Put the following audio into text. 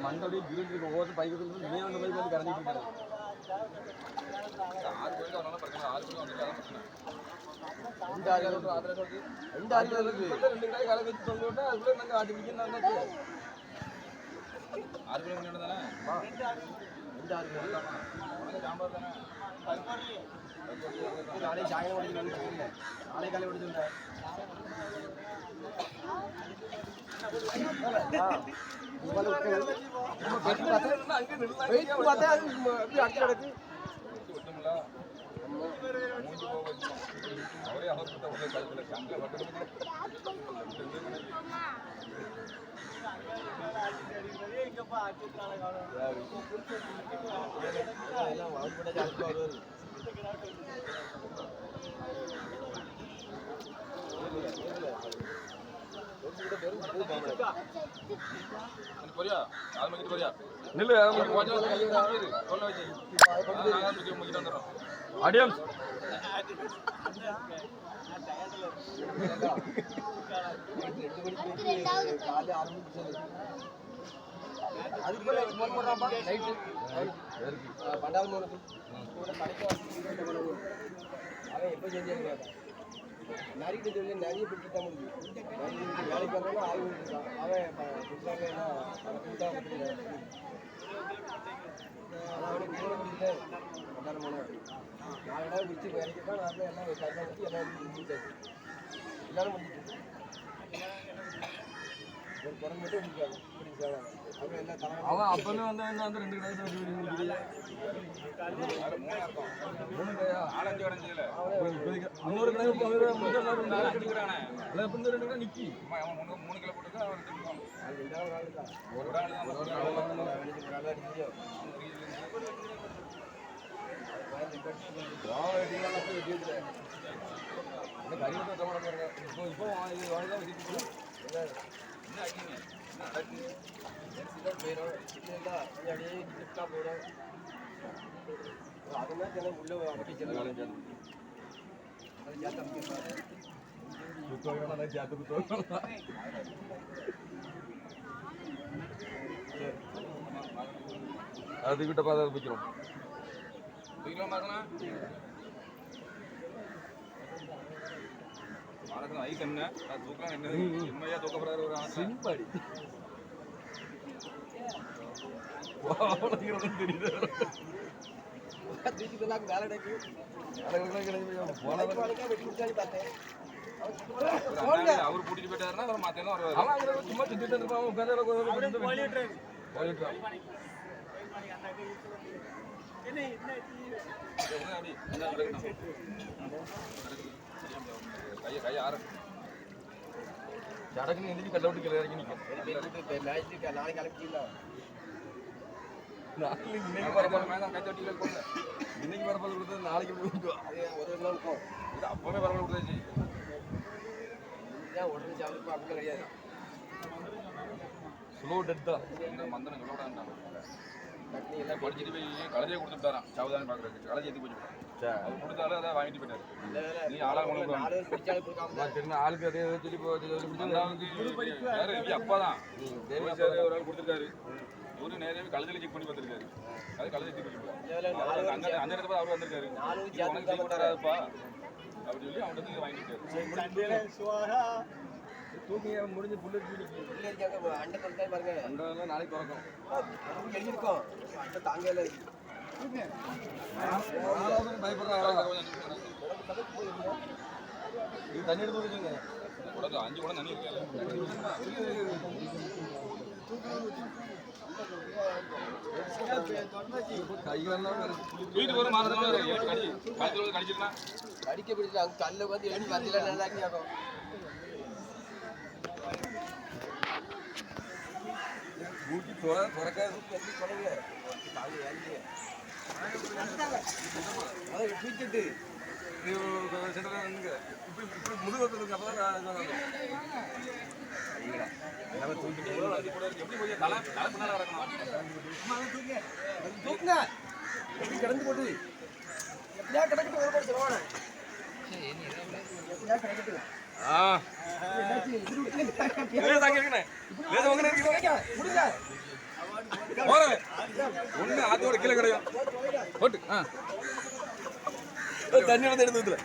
மண்டபடி இருந்துருக்கு ஒவ்வொரு பைக்கு நீ அந்த பைக் வந்து கரைஞ்சிட்டு இருக்காரு 6 பேருக்கு அதனால பிரச்சனை 6 பேருக்கு வந்து ரெண்டு ஆறு கடை காலை வச்சு சொல்லி விட்டா அதுக்குள்ள நாங்கள் ஆட்டி பிடிக்கணும் 6 பேருக்கு தானே 2 6 பேர் சாம்பார் தானே நாளை சாயம் ஓடிச்சு நாளை காலை ஓடிச்சுட்டேன் ஆடியன்ஸ் நிறைய நிறைய பிடிச்சா முடியும் வேலைக்கு வரணும் ஆய்வு அவன் நாலு முடிச்சு வேலைக்கு தான் எல்லாம் கருத்து எல்லாம் முடிச்சாச்சு எல்லாரும் முடிச்சு ஒரு குரங்கு மட்டும் முடிக்காது அவன் அப்பவே வந்து அந்த 2 கடை இன்னொரு கடை 2 கடை நிக்கி 3 கிலோ போட்டு அதுக்கிட்ட பார்த்து வைக்கிறோம் சிம்படி அவர் கூட்டிட்டு போயிட்டாருன்னா அவர் மாத்தேன்னா வருவாரு சும்மா சுத்திட்டு இருப்பான் சடக்குன்னு எந்திரிச்சு கல்ல விட்டு இறங்கி நிற்கும். நாளைக்கு அழைச்சிங்களா? இன்னைக்கு பரப்பால் கொடுத்தது நாளைக்கு அது ஒரு நாள் இருக்கும். இது அப்பவே பரவாயில்ல கொடுத்தாச்சு. உடனே சாப்பிட்டு அப்படி கிடையாது. ஸ்லோ டெட் தான். மந்தனம் சொல்லக்கூடாது. எல்லாம் படிச்சுட்டு போய் கலரையே கொடுத்துட்டாரான். சாவதானே பார்க்குறதுக்கு கலரை ஏற்றி போச்சு. அவர் கொடுத்தாலும் அதை வாங்கிட்டு போயிட்டாரு. நீ ஆளுக்கு அதே சொல்லி யாரு அப்பா தான் தேவி சார் ஒரு ஆள் கொடுத்துருக்காரு. இவரு நேரவே கழுதையில செக் பண்ணி பார்த்துருக்காரு. அது கழுதை செக் பண்ணி அங்கே அந்த இடத்துல அவர் வந்திருக்காரு. உனக்கு செக் பண்ணாராப்பா அப்படின்னு சொல்லி அவன்கிட்ட வாங்கிட்டாரு. தூக்கி முடிஞ்சு புல்லட் அண்டை பாருங்க. அண்டை நாளைக்கு பிறக்கும் எழுதிருக்கோம். அண்டை தாங்கல இது தண்ணி எடுத்து வச்சுங்க. குடத்துல 5 குடம் தண்ணி இருக்கு. கடிக்க பிடிச்சா கல்ல வந்து எழுதி வரல நல்லா ஆகும். ஊட்டி துறக்காது சொல்லுங்க. பீச்சிட்டு முதுகத்துக்கு அப்பதான் கிடந்து போட்டு எப்படியா கிடக்கட்டு ஒரு படம் சொல்லுவானே. ஒண்ணு அதோட கீழே கிடையாது போட்டு தண்ணி வந்து எடுத்து